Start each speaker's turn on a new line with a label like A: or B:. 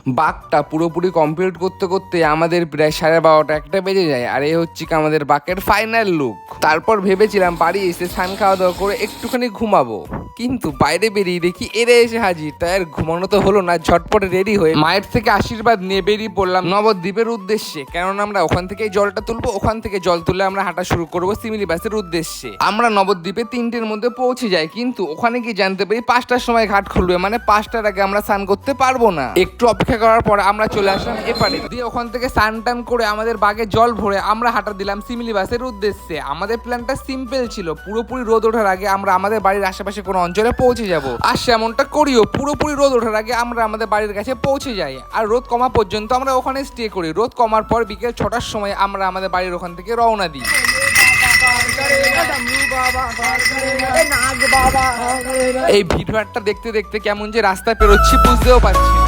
A: বাঁকটা পুরোপুরি কমপ্লিট করতে করতে আমাদের প্রায় 12:30 একটা বেজে যায়। আর এই হচ্ছে কি আমাদের বাঁকের ফাইনাল লুক। তারপর ভেবেছিলাম বাড়ি এসে স্নান খাওয়া দাওয়া করে একটুখানি ঘুমাবো, কিন্তু বাইরে বেরিয়ে দেখি এরা এসে হাজির। তাই আর ঘুমানো তো হলো না, ঝটপটে রেডি হয়ে মায়ের থেকে আশীর্বাদ নিয়ে বেরিয়ে পড়লাম নবদ্বীপের উদ্দেশ্যে। কেননা আমরা ওখান থেকে জলটা তুলবো, ওখান থেকে জল তুলে আমরা হাঁটা শুরু করবো শিমিলিবাসের উদ্দেশ্যে। আমরা নবদ্বীপে 3টের মধ্যে পৌঁছে যাই, কিন্তু ওখানে গিয়ে জানতে পারি 5টার সময় ঘাট খুলবে, মানে 5টার আগে আমরা স্নান করতে পারবো না। একটু অপেক্ষা করার পর আমরা চলে আসলাম এপারে দিয়ে ওখান থেকে স্নান টান করে আমাদের বাগে জল ভরে আমরা হাঁটা দিলাম শিমিলিবাসের উদ্দেশ্যে। আমাদের প্ল্যানটা সিম্পল ছিল, পুরোপুরি রোদ ওঠার আগে আমরা আমাদের বাড়ির আশেপাশে কোনো অঞ্চলে পৌঁছে যাব। আর সেমনটা করিও, পুরোপুরি রোদ ওঠার আগে আমরা আমাদের বাড়ির কাছে পৌঁছে যাই। আর রোদ কমা পর্যন্ত আমরা ওখানে স্টে করি। রোদ কমার পর বিকেল 6টার সময় আমরা আমাদের বাড়ির ওখান থেকে রওনা দিই। এই ভিডিওটা দেখতে দেখতে কেমন যে রাস্তা পেরোচ্ছি বুঝতেও পারছি না।